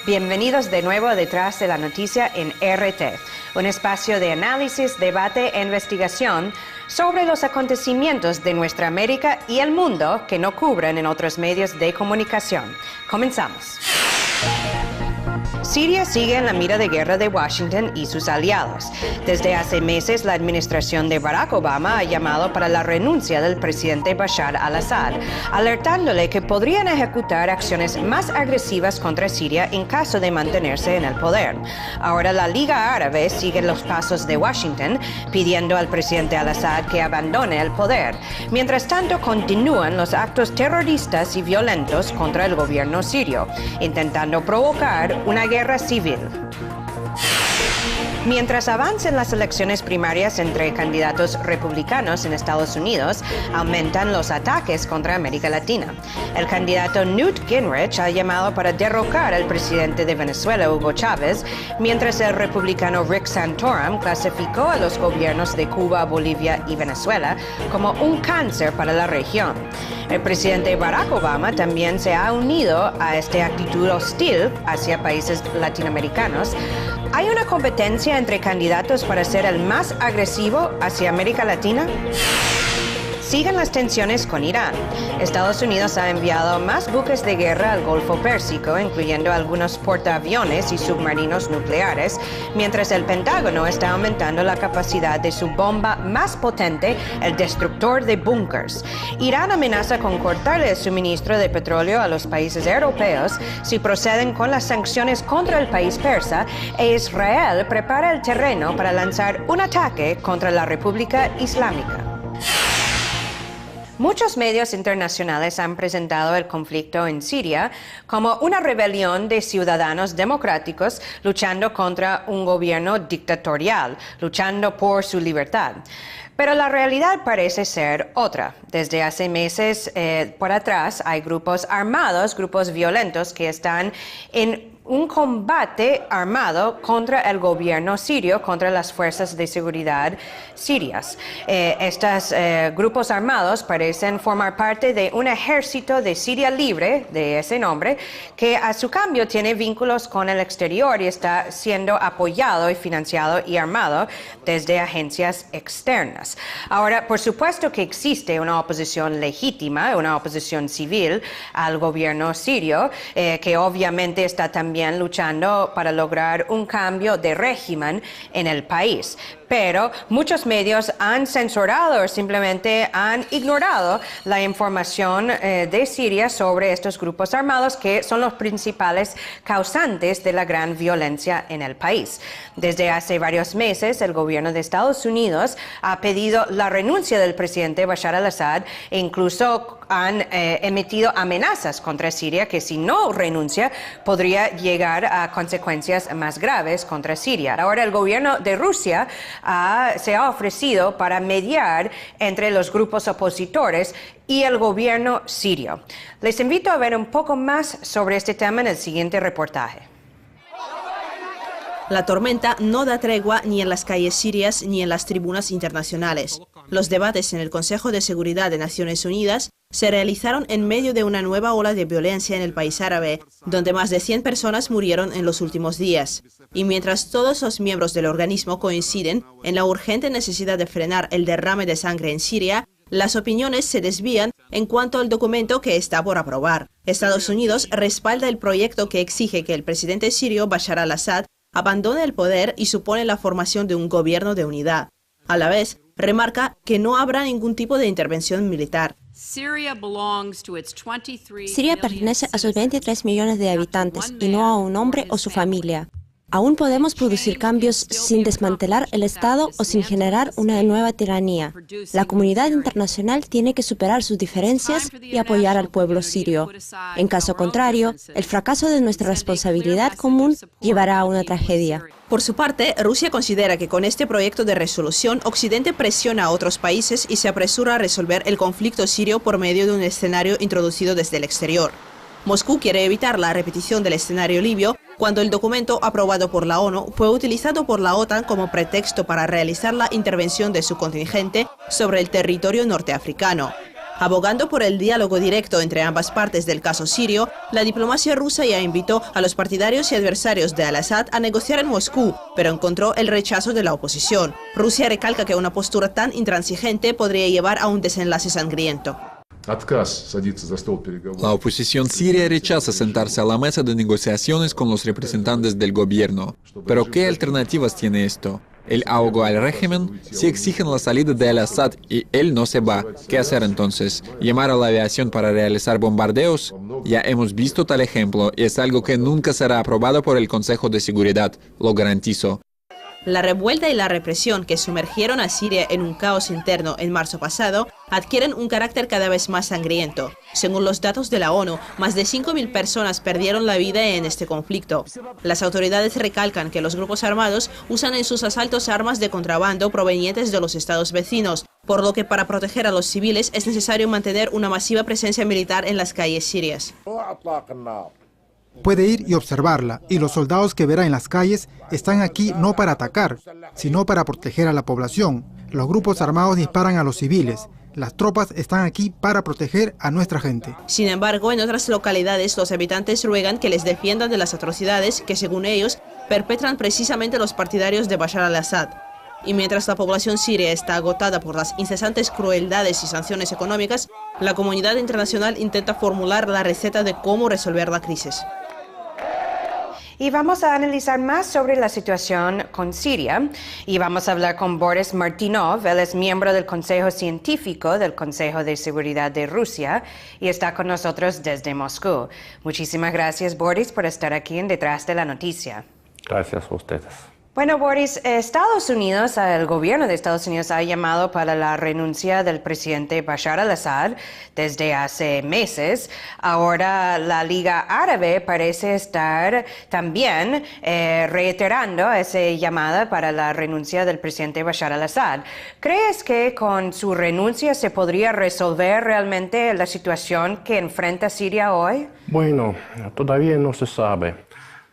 Bienvenidos de nuevo a Detrás de la Noticia en RT, un espacio de análisis, debate e investigación sobre los acontecimientos de nuestra América y el mundo que no cubren en otros medios de comunicación. Comenzamos. Siria sigue en la mira de guerra de Washington y sus aliados. Desde hace meses, la administración de Barack Obama ha llamado para la renuncia del presidente Bashar al-Assad, alertándole que podrían ejecutar acciones más agresivas contra Siria en caso de mantenerse en el poder. Ahora la Liga Árabe sigue los pasos de Washington, pidiendo al presidente al-Assad que abandone el poder. Mientras tanto, continúan los actos terroristas y violentos contra el gobierno sirio, intentando provocar una guerra civil. Mientras avancen las elecciones primarias entre candidatos republicanos en Estados Unidos, aumentan los ataques contra América Latina. El candidato Newt Gingrich ha llamado para derrocar al presidente de Venezuela, Hugo Chávez, mientras el republicano Rick Santorum clasificó a los gobiernos de Cuba, Bolivia y Venezuela como un cáncer para la región. El presidente Barack Obama también se ha unido a esta actitud hostil hacia países latinoamericanos. ¿Hay una competencia entre candidatos para ser el más agresivo hacia América Latina? Siguen las tensiones con Irán. Estados Unidos ha enviado más buques de guerra al Golfo Pérsico, incluyendo algunos portaaviones y submarinos nucleares, mientras el Pentágono está aumentando la capacidad de su bomba más potente, el destructor de búnkers. Irán amenaza con cortarle el suministro de petróleo a los países europeos si proceden con las sanciones contra el país persa, e Israel prepara el terreno para lanzar un ataque contra la República Islámica. Muchos medios internacionales han presentado el conflicto en Siria como una rebelión de ciudadanos democráticos luchando contra un gobierno dictatorial, luchando por su libertad. Pero la realidad parece ser otra. Desde hace meses por atrás hay grupos armados, grupos violentos que están en un combate armado contra el gobierno sirio, contra las fuerzas de seguridad sirias. Estos grupos armados parecen formar parte de un ejército de Siria libre, de ese nombre, que a su cambio tiene vínculos con el exterior y está siendo apoyado y financiado y armado desde agencias externas. Ahora, por supuesto que existe una oposición legítima, una oposición civil al gobierno sirio, que obviamente está también luchando para lograr un cambio de régimen en el país. Pero muchos medios han censurado o simplemente han ignorado la información de Siria sobre estos grupos armados que son los principales causantes de la gran violencia en el país. Desde hace varios meses, el gobierno de Estados Unidos ha pedido la renuncia del presidente Bashar al-Assad e incluso han emitido amenazas contra Siria que si no renuncia podría llegar a consecuencias más graves contra Siria. Ahora el gobierno de Rusia se ha ofrecido para mediar entre los grupos opositores y el gobierno sirio. Les invito a ver un poco más sobre este tema en el siguiente reportaje. La tormenta no da tregua ni en las calles sirias ni en las tribunas internacionales. Los debates en el Consejo de Seguridad de Naciones Unidas se realizaron en medio de una nueva ola de violencia en el país árabe, donde más de 100 personas murieron en los últimos días. Y mientras todos los miembros del organismo coinciden en la urgente necesidad de frenar el derrame de sangre en Siria, las opiniones se desvían en cuanto al documento que está por aprobar. Estados Unidos respalda el proyecto que exige que el presidente sirio Bashar al-Assad abandone el poder y supone la formación de un gobierno de unidad. A la vez, remarca que no habrá ningún tipo de intervención militar. Siria pertenece a sus 23 millones de habitantes y no a un hombre o su familia. Aún podemos producir cambios sin desmantelar el Estado o sin generar una nueva tiranía. La comunidad internacional tiene que superar sus diferencias y apoyar al pueblo sirio. En caso contrario, el fracaso de nuestra responsabilidad común llevará a una tragedia. Por su parte, Rusia considera que con este proyecto de resolución, Occidente presiona a otros países y se apresura a resolver el conflicto sirio por medio de un escenario introducido desde el exterior. Moscú quiere evitar la repetición del escenario libio cuando el documento aprobado por la ONU fue utilizado por la OTAN como pretexto para realizar la intervención de su contingente sobre el territorio norteafricano. Abogando por el diálogo directo entre ambas partes del caso sirio, la diplomacia rusa ya invitó a los partidarios y adversarios de al-Assad a negociar en Moscú, pero encontró el rechazo de la oposición. Rusia recalca que una postura tan intransigente podría llevar a un desenlace sangriento. La oposición siria rechaza sentarse a la mesa de negociaciones con los representantes del gobierno. ¿Pero qué alternativas tiene esto? ¿El ahogo al régimen? Si exigen la salida de al-Assad y él no se va, ¿qué hacer entonces? ¿Llamar a la aviación para realizar bombardeos? Ya hemos visto tal ejemplo y es algo que nunca será aprobado por el Consejo de Seguridad, lo garantizo. La revuelta y la represión que sumergieron a Siria en un caos interno en marzo pasado adquieren un carácter cada vez más sangriento. Según los datos de la ONU, más de 5.000 personas perdieron la vida en este conflicto. Las autoridades recalcan que los grupos armados usan en sus asaltos armas de contrabando provenientes de los estados vecinos, por lo que para proteger a los civiles es necesario mantener una masiva presencia militar en las calles sirias. Puede ir y observarla, y los soldados que verá en las calles están aquí no para atacar, sino para proteger a la población. Los grupos armados disparan a los civiles. Las tropas están aquí para proteger a nuestra gente. Sin embargo, en otras localidades los habitantes ruegan que les defiendan de las atrocidades que, según ellos, perpetran precisamente los partidarios de Bashar al-Assad. Y mientras la población siria está agotada por las incesantes crueldades y sanciones económicas, la comunidad internacional intenta formular la receta de cómo resolver la crisis. Y vamos a analizar más sobre la situación con Siria y vamos a hablar con Boris Martynov. Él es miembro del Consejo Científico del Consejo de Seguridad de Rusia y está con nosotros desde Moscú. Muchísimas gracias, Boris, por estar aquí en Detrás de la Noticia. Gracias a ustedes. Bueno, Boris, el gobierno de Estados Unidos ha llamado para la renuncia del presidente Bashar al-Assad desde hace meses. Ahora la Liga Árabe parece estar también reiterando esa llamada para la renuncia del presidente Bashar al-Assad. ¿Crees que con su renuncia se podría resolver realmente la situación que enfrenta Siria hoy? Bueno, todavía no se sabe.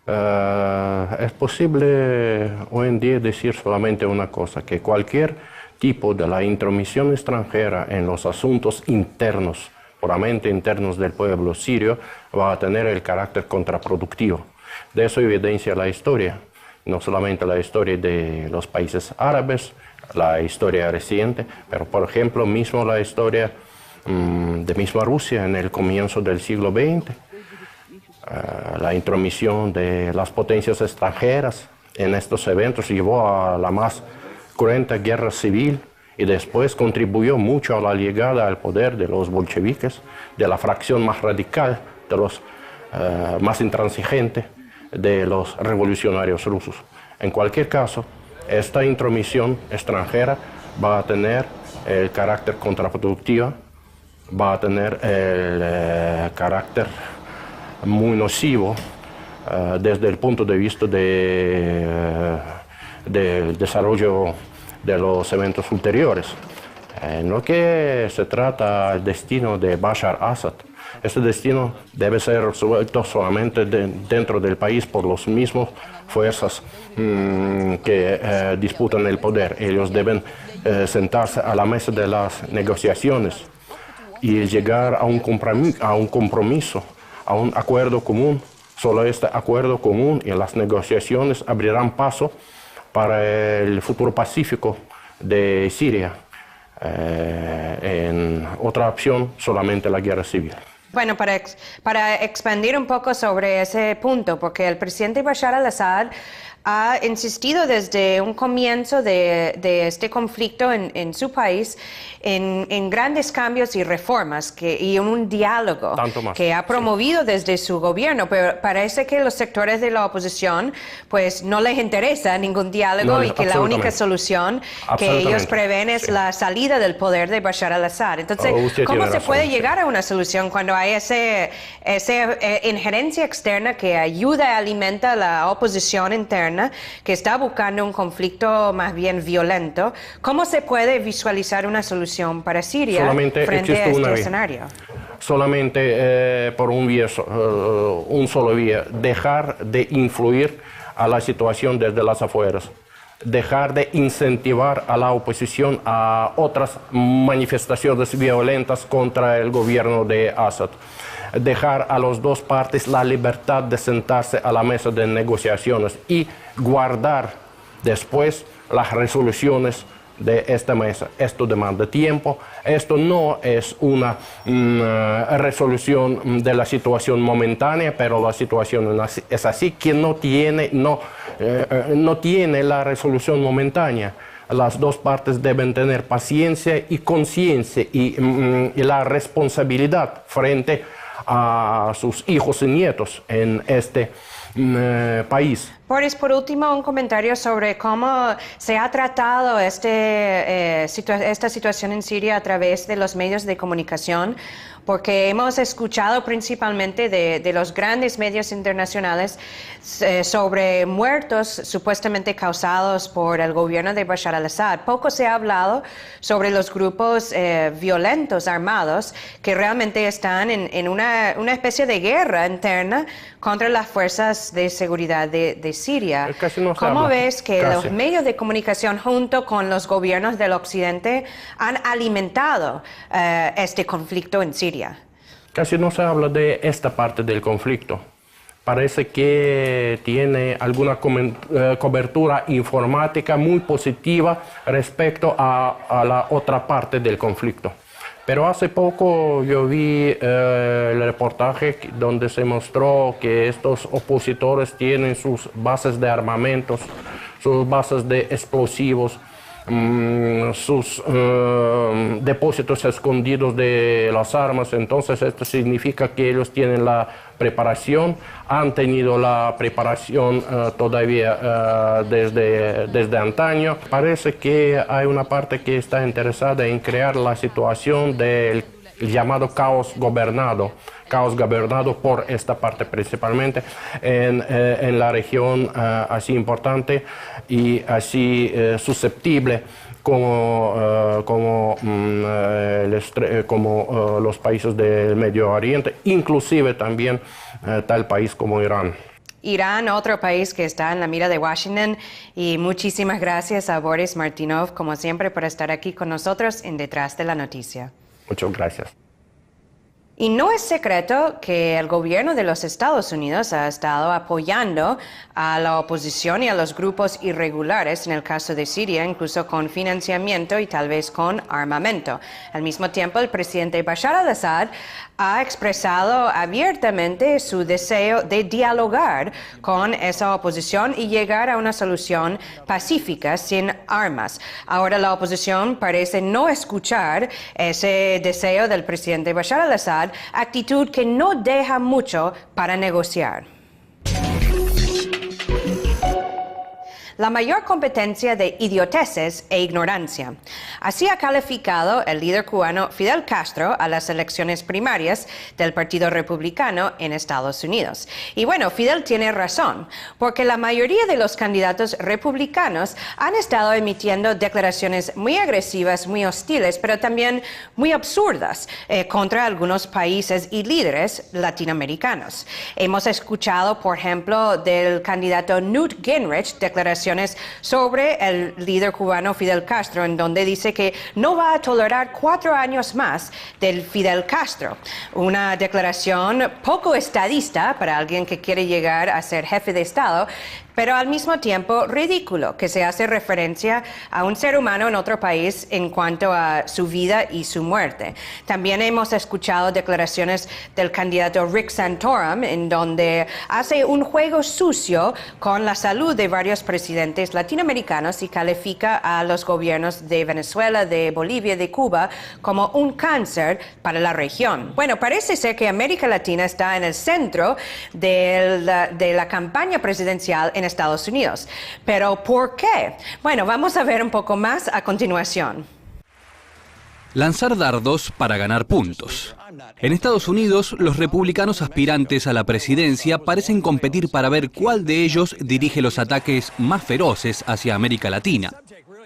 Es posible hoy en día decir solamente una cosa, que cualquier tipo de la intromisión extranjera en los asuntos internos, puramente internos del pueblo sirio, va a tener el carácter contraproductivo. De eso evidencia la historia, no solamente la historia de los países árabes, la historia reciente, pero por ejemplo mismo la historia de misma Rusia en el comienzo del siglo XX. La intromisión de las potencias extranjeras en estos eventos llevó a la más cruenta guerra civil y después contribuyó mucho a la llegada al poder de los bolcheviques, de la fracción más radical, de los más intransigentes de los revolucionarios rusos. En cualquier caso, esta intromisión extranjera va a tener el carácter contraproductivo, va a tener el carácter muy nocivo desde el punto de vista del desarrollo de los eventos ulteriores. En lo que se trata el destino de Bashar al-Assad, este destino debe ser resuelto solamente dentro del país por las mismas fuerzas que disputan el poder. Ellos deben sentarse a la mesa de las negociaciones y llegar a un compromiso, a un acuerdo común. Solo este acuerdo común y las negociaciones abrirán paso para el futuro pacífico de Siria. En otra opción, solamente la guerra civil. Bueno, para expandir un poco sobre ese punto, porque el presidente Bashar al-Assad ha insistido desde un comienzo de este conflicto en su país en grandes cambios y reformas y un diálogo que ha promovido desde su gobierno, pero parece que los sectores de la oposición pues no les interesa ningún diálogo y que la única solución que ellos prevén es la salida del poder de Bashar al-Assad. Entonces, ¿cómo se puede llegar a una solución cuando hay esa injerencia externa que ayuda y alimenta la oposición interna, que está buscando un conflicto más bien violento? ¿Cómo se puede visualizar una solución para Siria solamente frente a este escenario? Solamente por un solo vía, dejar de influir a la situación desde las afueras. dejar de incentivar a la oposición a otras manifestaciones violentas contra el gobierno de Assad. Dejar a las dos partes la libertad de sentarse a la mesa de negociaciones y guardar después las resoluciones de esta mesa. Esto demanda tiempo. Esto no es una resolución de la situación momentánea, pero la situación es así, que no tiene la resolución momentánea. Las dos partes deben tener paciencia y conciencia y la responsabilidad frente a sus hijos y nietos en este país. Boris, por último, un comentario sobre cómo se ha tratado esta situación en Siria a través de los medios de comunicación, porque hemos escuchado principalmente de los grandes medios internacionales sobre muertos supuestamente causados por el gobierno de Bashar al-Assad. Poco se ha hablado sobre los grupos violentos armados que realmente están en una especie de guerra interna contra las fuerzas de seguridad de Siria. ¿Cómo ves que los medios de comunicación junto con los gobiernos del occidente han alimentado este conflicto en Siria? Casi no se habla de esta parte del conflicto. Parece que tiene alguna cobertura informática muy positiva respecto a la otra parte del conflicto. Pero hace poco yo vi el reportaje donde se mostró que estos opositores tienen sus bases de armamentos, sus bases de explosivos, sus depósitos escondidos de las armas. Entonces esto significa que ellos tienen la preparación, han tenido la preparación todavía desde antaño. Parece que hay una parte que está interesada en crear la situación del llamado caos gobernado por esta parte principalmente en la región así importante y así susceptible como los países del Medio Oriente, inclusive también tal país como Irán. Irán, otro país que está en la mira de Washington, y muchísimas gracias a Boris Martynov, como siempre, por estar aquí con nosotros en Detrás de la Noticia. Muchas gracias. Y no es secreto que el gobierno de los Estados Unidos ha estado apoyando a la oposición y a los grupos irregulares en el caso de Siria, incluso con financiamiento y tal vez con armamento. Al mismo tiempo, el presidente Bashar al-Assad ha expresado abiertamente su deseo de dialogar con esa oposición y llegar a una solución pacífica sin armas. Ahora la oposición parece no escuchar ese deseo del presidente Bashar al-Assad, actitud que no deja mucho para negociar. La mayor competencia de idioteces e ignorancia. Así ha calificado el líder cubano Fidel Castro a las elecciones primarias del Partido Republicano en Estados Unidos. Y bueno, Fidel tiene razón, porque la mayoría de los candidatos republicanos han estado emitiendo declaraciones muy agresivas, muy hostiles, pero también muy absurdas contra algunos países y líderes latinoamericanos. Hemos escuchado, por ejemplo, del candidato Newt Gingrich declaraciones sobre el líder cubano Fidel Castro, en donde dice que no va a tolerar 4 años más del Fidel Castro. Una declaración poco estadista para alguien que quiere llegar a ser jefe de Estado, pero al mismo tiempo ridículo, que se hace referencia a un ser humano en otro país en cuanto a su vida y su muerte. También hemos escuchado declaraciones del candidato Rick Santorum, en donde hace un juego sucio con la salud de varios presidentes latinoamericanos y califica a los gobiernos de Venezuela, de Bolivia, de Cuba como un cáncer para la región. Bueno, parece ser que América Latina está en el centro de la campaña presidencial en Estados Unidos. ¿Pero por qué? Bueno, vamos a ver un poco más a continuación. Lanzar dardos para ganar puntos. En Estados Unidos, los republicanos aspirantes a la presidencia parecen competir para ver cuál de ellos dirige los ataques más feroces hacia América Latina.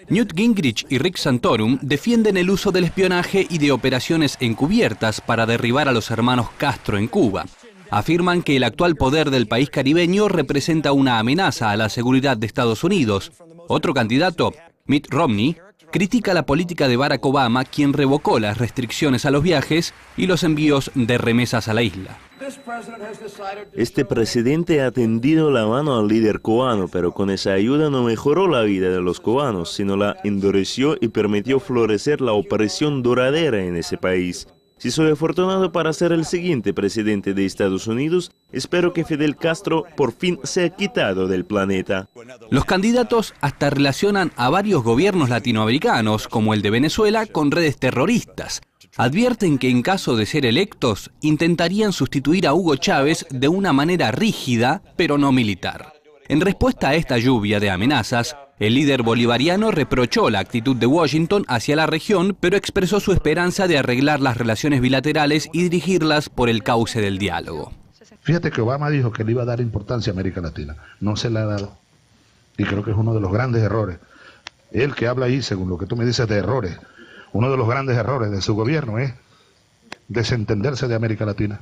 Newt Gingrich y Rick Santorum defienden el uso del espionaje y de operaciones encubiertas para derribar a los hermanos Castro en Cuba. Afirman que el actual poder del país caribeño representa una amenaza a la seguridad de Estados Unidos Otro candidato, Mitt Romney, critica la política de Barack Obama, quien revocó las restricciones a los viajes y los envíos de remesas a la isla. Este presidente ha tendido la mano al líder cubano, pero con esa ayuda no mejoró la vida de los cubanos, sino la endureció y permitió florecer la opresión duradera en ese país. Si soy afortunado para ser el siguiente presidente de Estados Unidos, espero que Fidel Castro por fin sea quitado del planeta. Los candidatos hasta relacionan a varios gobiernos latinoamericanos, como el de Venezuela, con redes terroristas. Advierten que en caso de ser electos, intentarían sustituir a Hugo Chávez de una manera rígida, pero no militar. En respuesta a esta lluvia de amenazas, el líder bolivariano reprochó la actitud de Washington hacia la región, pero expresó su esperanza de arreglar las relaciones bilaterales y dirigirlas por el cauce del diálogo. Fíjate que Obama dijo que le iba a dar importancia a América Latina. No se la ha dado. Y creo que es uno de los grandes errores. Él que habla ahí, según lo que tú me dices de errores, uno de los grandes errores de su gobierno es desentenderse de América Latina.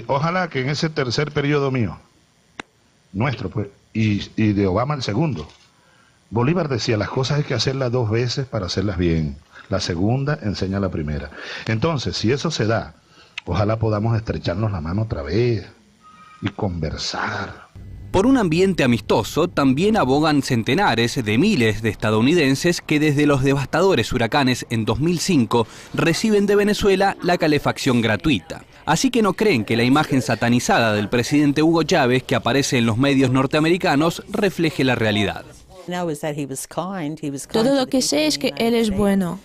Ojalá que en ese tercer periodo mío, nuestro pues, y de Obama el segundo, Bolívar decía, las cosas hay que hacerlas 2 veces para hacerlas bien. La segunda enseña la primera. Entonces, si eso se da, ojalá podamos estrecharnos la mano otra vez y conversar. Por un ambiente amistoso, también abogan centenares de miles de estadounidenses que desde los devastadores huracanes en 2005 reciben de Venezuela la calefacción gratuita. Así que no creen que la imagen satanizada del presidente Hugo Chávez que aparece en los medios norteamericanos refleje la realidad. Todo lo que sé es que él es bueno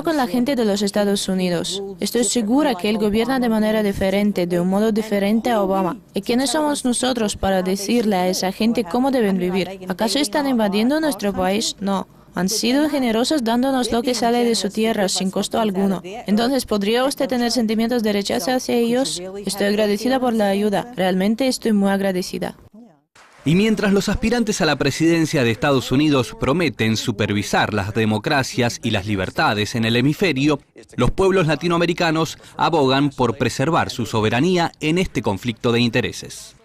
con la gente de los Estados Unidos. Estoy segura que él gobierna de manera diferente, de un modo diferente a Obama. ¿Y quiénes somos nosotros para decirle a esa gente cómo deben vivir? ¿Acaso están invadiendo nuestro país? No. Han sido generosos dándonos lo que sale de su tierra sin costo alguno. Entonces, ¿podría usted tener sentimientos de rechazo hacia ellos? Estoy agradecida por la ayuda. Realmente estoy muy agradecida. Y mientras los aspirantes a la presidencia de Estados Unidos prometen supervisar las democracias y las libertades en el hemisferio, los pueblos latinoamericanos abogan por preservar su soberanía en este conflicto de intereses.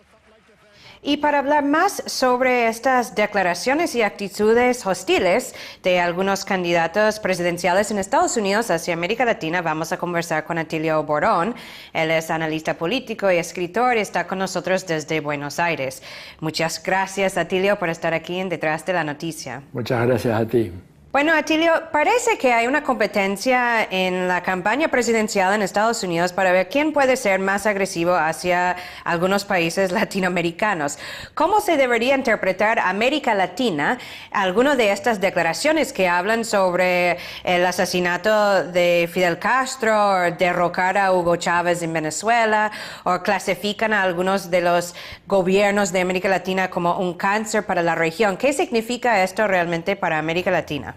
Y para hablar más sobre estas declaraciones y actitudes hostiles de algunos candidatos presidenciales en Estados Unidos hacia América Latina, vamos a conversar con Atilio Borón. Él es analista político y escritor y está con nosotros desde Buenos Aires. Muchas gracias, Atilio, por estar aquí en Detrás de la Noticia. Muchas gracias a ti. Bueno, Atilio, parece que hay una competencia en la campaña presidencial en Estados Unidos para ver quién puede ser más agresivo hacia algunos países latinoamericanos. ¿Cómo se debería interpretar América Latina algunas de estas declaraciones que hablan sobre el asesinato de Fidel Castro o derrocar a Hugo Chávez en Venezuela o clasifican a algunos de los gobiernos de América Latina como un cáncer para la región? ¿Qué significa esto realmente para América Latina?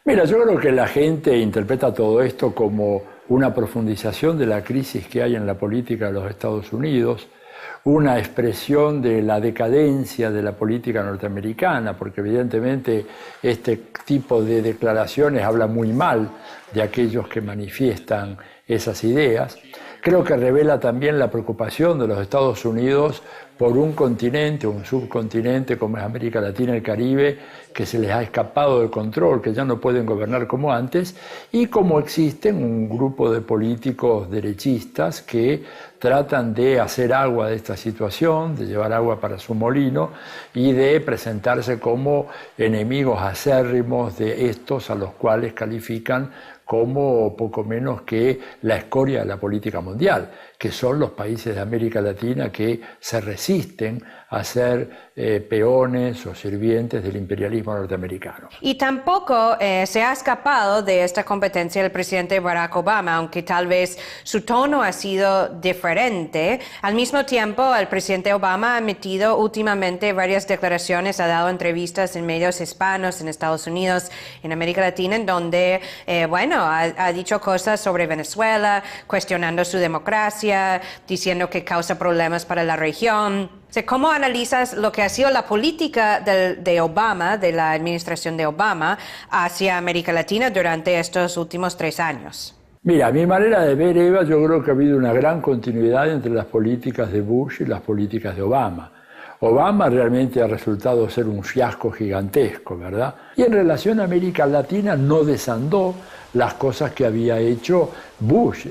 Mira, yo creo que la gente interpreta todo esto como una profundización de la crisis que hay en la política de los Estados Unidos, una expresión de la decadencia de la política norteamericana, porque evidentemente este tipo de declaraciones habla muy mal de aquellos que manifiestan esas ideas. Creo que revela también la preocupación de los Estados Unidos por un continente, un subcontinente como es América Latina y el Caribe, que se les ha escapado de control, que ya no pueden gobernar como antes, y como existen un grupo de políticos derechistas que tratan de hacer agua de esta situación, de llevar agua para su molino y de presentarse como enemigos acérrimos de estos a los cuales califican como poco menos que la escoria de la política mundial, que son los países de América Latina que se resisten a ser peones o sirvientes del imperialismo norteamericano. Y tampoco se ha escapado de esta competencia el presidente Barack Obama, aunque tal vez su tono ha sido diferente. Al mismo tiempo, el presidente Obama ha emitido últimamente varias declaraciones, ha dado entrevistas en medios hispanos en Estados Unidos, en América Latina, en donde, ha dicho cosas sobre Venezuela, cuestionando su democracia, diciendo que causa problemas para la región. ¿Cómo analizas lo que ha sido la política de Obama, de la administración de Obama, hacia América Latina durante estos últimos 3 años? Mira, a mi manera de ver, Eva, yo creo que ha habido una gran continuidad entre las políticas de Bush y las políticas de Obama. Obama realmente ha resultado ser un fiasco gigantesco, ¿verdad? Y en relación a América Latina no desandó las cosas que había hecho Bush.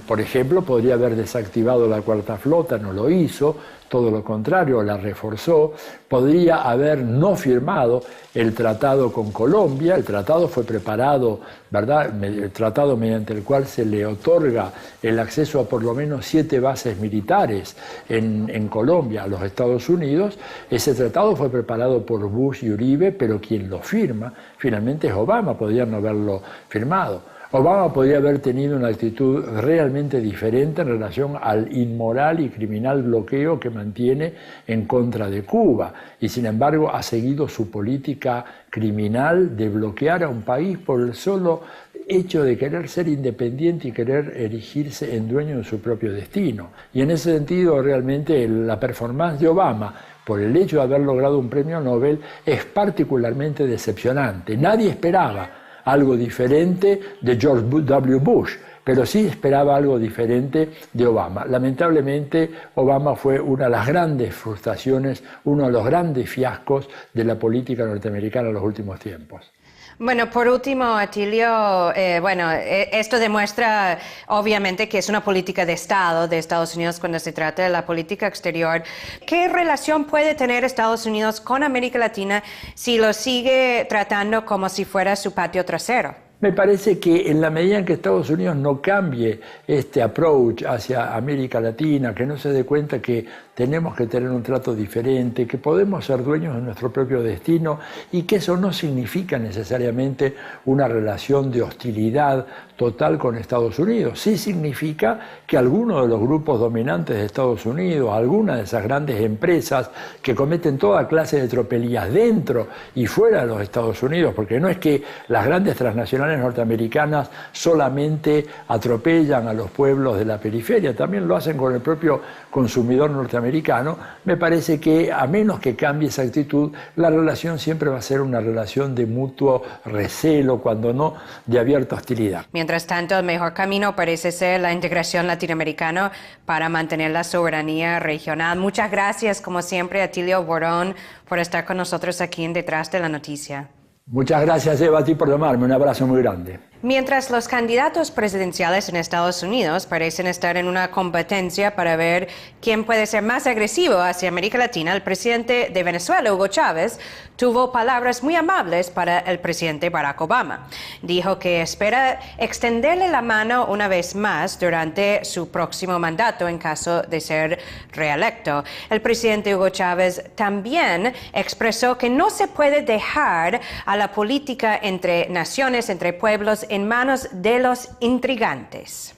Por ejemplo, podría haber desactivado la Cuarta Flota, no lo hizo, todo lo contrario, la reforzó. Podría haber no firmado el tratado con Colombia. El tratado fue preparado, ¿verdad? El tratado mediante el cual se le otorga el acceso a por lo menos 7 bases militares en Colombia a los Estados Unidos. Ese tratado fue preparado por Bush y Uribe, pero quien lo firma finalmente es Obama. Podría no haberlo firmado. Obama podría haber tenido una actitud realmente diferente en relación al inmoral y criminal bloqueo que mantiene en contra de Cuba, y sin embargo ha seguido su política criminal de bloquear a un país por el solo hecho de querer ser independiente y querer erigirse en dueño de su propio destino. Y en ese sentido realmente la performance de Obama, por el hecho de haber logrado un premio Nobel, es particularmente decepcionante. Nadie esperaba algo diferente de George W. Bush, pero sí esperaba algo diferente de Obama. Lamentablemente, Obama fue una de las grandes frustraciones, uno de los grandes fiascos de la política norteamericana en los últimos tiempos. Bueno, por último, Atilio, esto demuestra obviamente que es una política de Estado de Estados Unidos cuando se trata de la política exterior. ¿Qué relación puede tener Estados Unidos con América Latina si lo sigue tratando como si fuera su patio trasero? Me parece que en la medida en que Estados Unidos no cambie este approach hacia América Latina, que no se dé cuenta que tenemos que tener un trato diferente, que podemos ser dueños de nuestro propio destino y que eso no significa necesariamente una relación de hostilidad total con Estados Unidos. Sí significa que algunos de los grupos dominantes de Estados Unidos, algunas de esas grandes empresas que cometen toda clase de tropelías dentro y fuera de los Estados Unidos, porque no es que las grandes transnacionales norteamericanas solamente atropellan a los pueblos de la periferia, también lo hacen con el propio consumidor norteamericano. Me parece que a menos que cambie esa actitud, la relación siempre va a ser una relación de mutuo recelo, cuando no de abierta hostilidad. Mientras tanto, el mejor camino parece ser la integración latinoamericana para mantener la soberanía regional. Muchas gracias, como siempre, Atilio Borón, por estar con nosotros aquí en Detrás de la Noticia. Muchas gracias, Eva, a ti por llamarme. Un abrazo muy grande. Mientras los candidatos presidenciales en Estados Unidos parecen estar en una competencia para ver quién puede ser más agresivo hacia América Latina, el presidente de Venezuela, Hugo Chávez, tuvo palabras muy amables para el presidente Barack Obama. Dijo que espera extenderle la mano una vez más durante su próximo mandato en caso de ser reelecto. El presidente Hugo Chávez también expresó que no se puede dejar a la política entre naciones, entre pueblos, en manos de los intrigantes.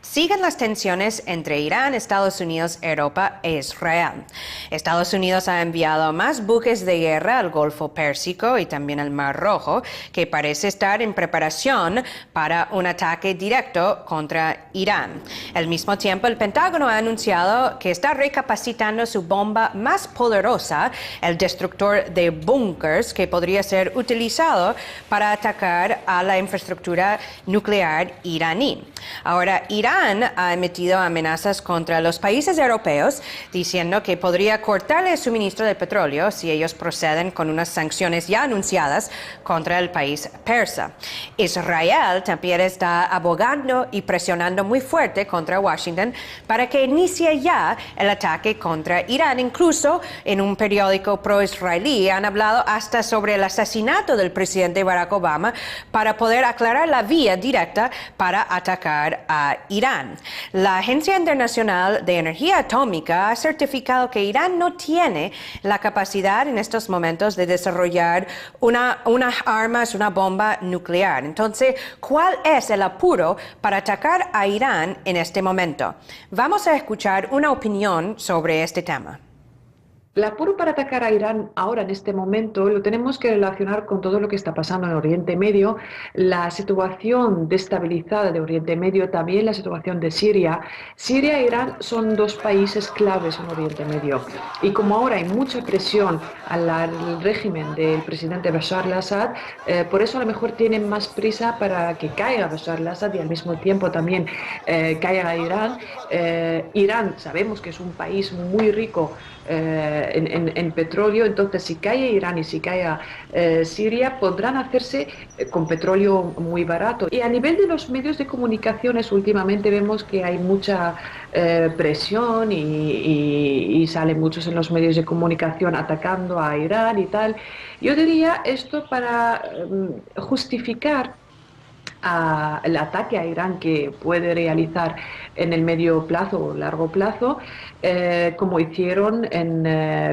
Siguen las tensiones entre Irán, Estados Unidos, Europa e Israel. Estados Unidos ha enviado más buques de guerra al Golfo Pérsico y también al Mar Rojo, que parece estar en preparación para un ataque directo contra Irán. Al mismo tiempo, el Pentágono ha anunciado que está recapacitando su bomba más poderosa, el destructor de búnkers, que podría ser utilizado para atacar a la infraestructura nuclear iraní. Ahora, Irán ha emitido amenazas contra los países europeos, diciendo que podría cortarle el suministro de petróleo si ellos proceden con unas sanciones ya anunciadas contra el país persa. Israel también está abogando y presionando muy fuerte contra Washington para que inicie ya el ataque contra Irán. Incluso en un periódico pro-israelí han hablado hasta sobre el asesinato del presidente Barack Obama para poder aclarar la vía directa para atacar a Irán. La Agencia Internacional de Energía Atómica ha certificado que Irán no tiene la capacidad en estos momentos de desarrollar unas armas, una bomba nuclear. Entonces, ¿cuál es el apuro para atacar a Irán en este momento? Vamos a escuchar una opinión sobre este tema. El apuro para atacar a Irán ahora, en este momento, lo tenemos que relacionar con todo lo que está pasando en Oriente Medio, la situación destabilizada de Oriente Medio, también la situación de Siria. Siria e Irán son dos países claves en Oriente Medio. Y como ahora hay mucha presión al régimen del presidente Bashar al-Assad, por eso a lo mejor tienen más prisa para que caiga Bashar al-Assad y al mismo tiempo también caiga Irán. Irán sabemos que es un país muy rico en petróleo, entonces si cae Irán y si cae Siria podrán hacerse con petróleo muy barato. Y a nivel de los medios de comunicaciones últimamente vemos que hay mucha presión y salen muchos en los medios de comunicación atacando a Irán y tal. Yo diría esto para justificar el ataque a Irán que puede realizar en el medio plazo o largo plazo, como hicieron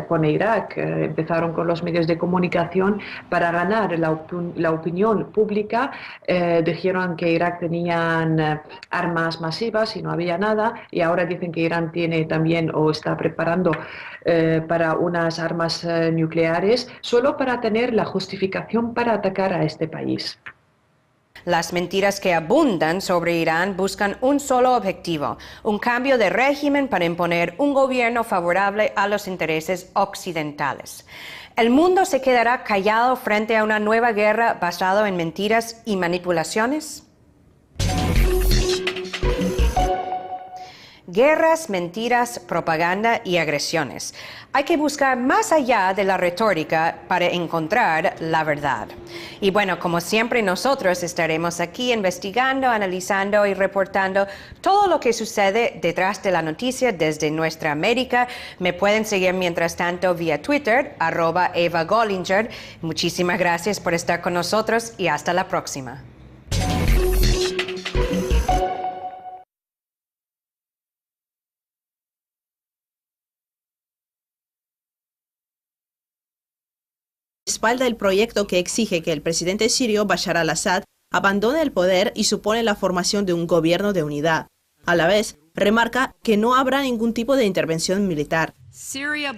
con Irak. Empezaron con los medios de comunicación para ganar la opinión pública. Dijeron que Irak tenían armas masivas y no había nada, y ahora dicen que Irán tiene también o está preparando para unas armas nucleares, solo para tener la justificación para atacar a este país. Las mentiras que abundan sobre Irán buscan un solo objetivo, un cambio de régimen para imponer un gobierno favorable a los intereses occidentales. ¿El mundo se quedará callado frente a una nueva guerra basada en mentiras y manipulaciones? Guerras, mentiras, propaganda y agresiones. Hay que buscar más allá de la retórica para encontrar la verdad. Y bueno, como siempre, nosotros estaremos aquí investigando, analizando y reportando todo lo que sucede detrás de la noticia desde nuestra América. Me pueden seguir mientras tanto vía Twitter, @EvaGollinger. Muchísimas gracias por estar con nosotros y hasta la próxima. Respalda el proyecto que exige que el presidente sirio Bashar al-Assad abandone el poder y supone la formación de un gobierno de unidad. A la vez, remarca que no habrá ningún tipo de intervención militar. Siria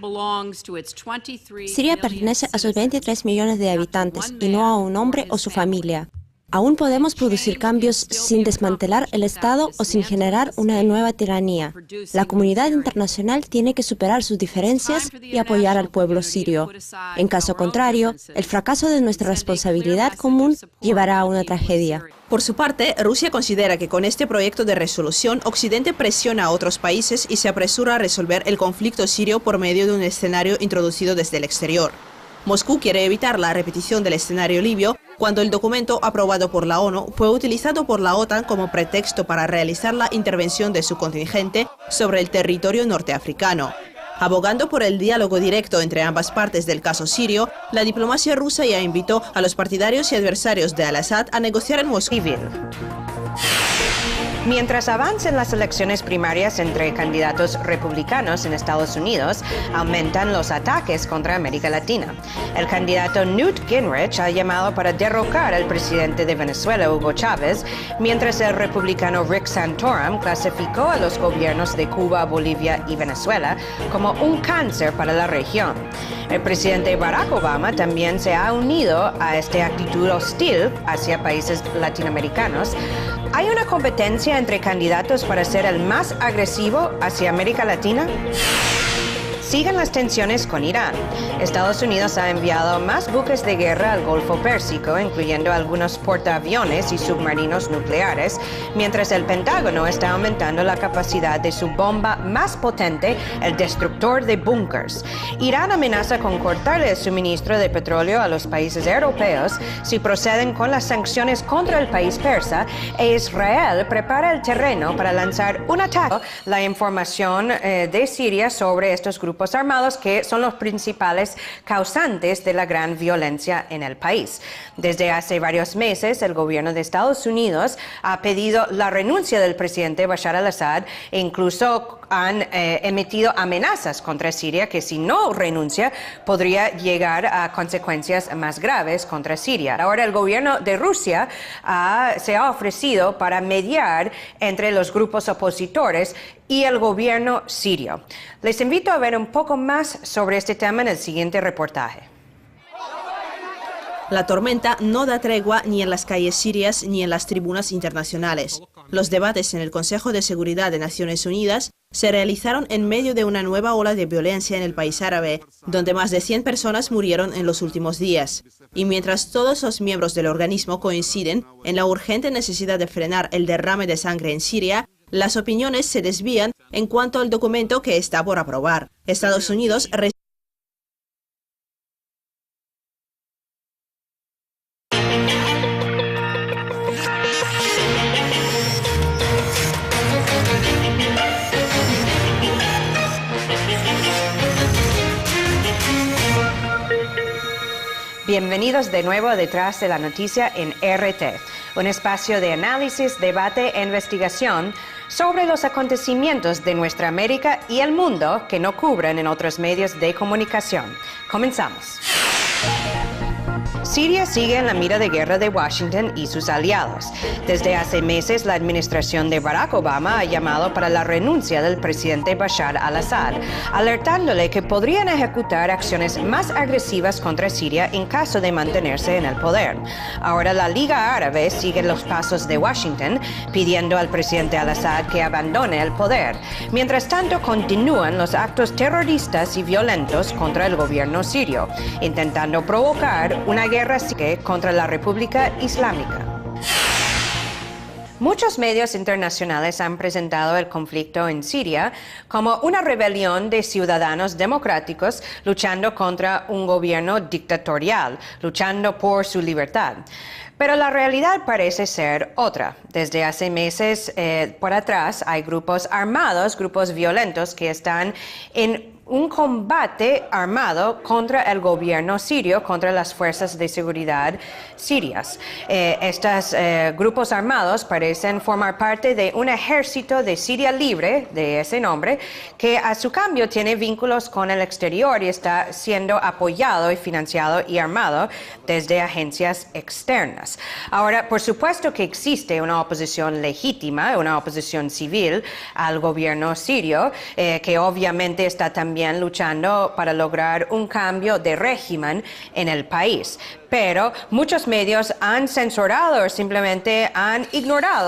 pertenece a sus 23 millones de habitantes y no a un hombre o su familia. Aún podemos producir cambios sin desmantelar el Estado o sin generar una nueva tiranía. La comunidad internacional tiene que superar sus diferencias y apoyar al pueblo sirio. En caso contrario, el fracaso de nuestra responsabilidad común llevará a una tragedia. Por su parte, Rusia considera que con este proyecto de resolución, Occidente presiona a otros países y se apresura a resolver el conflicto sirio por medio de un escenario introducido desde el exterior. Moscú quiere evitar la repetición del escenario libio cuando el documento aprobado por la ONU fue utilizado por la OTAN como pretexto para realizar la intervención de su contingente sobre el territorio norteafricano. Abogando por el diálogo directo entre ambas partes del caso sirio, la diplomacia rusa ya invitó a los partidarios y adversarios de al-Assad a negociar en Moscú. Mientras avancen las elecciones primarias entre candidatos republicanos en Estados Unidos, aumentan los ataques contra América Latina. El candidato Newt Gingrich ha llamado para derrocar al presidente de Venezuela, Hugo Chávez, mientras el republicano Rick Santorum clasificó a los gobiernos de Cuba, Bolivia y Venezuela como un cáncer para la región. El presidente Barack Obama también se ha unido a esta actitud hostil hacia países latinoamericanos. ¿Hay una competencia entre candidatos para ser el más agresivo hacia América Latina? Siguen las tensiones con Irán. Estados Unidos ha enviado más buques de guerra al Golfo Pérsico, incluyendo algunos portaaviones y submarinos nucleares, mientras el Pentágono está aumentando la capacidad de su bomba más potente, el destructor de búnkers. Irán amenaza con cortarle el suministro de petróleo a los países europeos si proceden con las sanciones contra el país persa, e Israel prepara el terreno para lanzar un ataque. La información de Siria sobre estos grupos armados que son los principales causantes de la gran violencia en el país. Desde hace varios meses, el gobierno de Estados Unidos ha pedido la renuncia del presidente Bashar al-Assad e incluso han emitido amenazas contra Siria que si no renuncia podría llegar a consecuencias más graves contra Siria. Ahora el gobierno de Rusia se ha ofrecido para mediar entre los grupos opositores y el gobierno sirio. Les invito a ver un poco más sobre este tema en el siguiente reportaje. La tormenta no da tregua ni en las calles sirias ni en las tribunas internacionales. Los debates en el Consejo de Seguridad de Naciones Unidas se realizaron en medio de una nueva ola de violencia en el país árabe, donde más de 100 personas murieron en los últimos días. Y mientras todos los miembros del organismo coinciden en la urgente necesidad de frenar el derrame de sangre en Siria, las opiniones se desvían en cuanto al documento que está por aprobar. Estados Unidos Bienvenidos de nuevo a Detrás de la Noticia en RT, un espacio de análisis, debate e investigación sobre los acontecimientos de nuestra América y el mundo que no cubren en otros medios de comunicación. Comenzamos. Siria sigue en la mira de guerra de Washington y sus aliados. Desde hace meses, la administración de Barack Obama ha llamado para la renuncia del presidente Bashar al-Assad, alertándole que podrían ejecutar acciones más agresivas contra Siria en caso de mantenerse en el poder. Ahora la Liga Árabe sigue los pasos de Washington, pidiendo al presidente al-Assad que abandone el poder. Mientras tanto, continúan los actos terroristas y violentos contra el gobierno sirio, intentando provocar una guerra contra la República Islámica. Muchos medios internacionales han presentado el conflicto en Siria como una rebelión de ciudadanos democráticos luchando contra un gobierno dictatorial, luchando por su libertad. Pero la realidad parece ser otra. Desde hace meses por atrás hay grupos armados, grupos violentos que están en un combate armado contra el gobierno sirio, contra las fuerzas de seguridad sirias. Estos grupos armados parecen formar parte de un ejército de Siria libre, de ese nombre, que a su cambio tiene vínculos con el exterior y está siendo apoyado y financiado y armado desde agencias externas. Ahora, por supuesto que existe una oposición legítima, una oposición civil al gobierno sirio, que obviamente está también luchando para lograr un cambio de régimen en el país. Pero muchos medios han censurado o simplemente han ignorado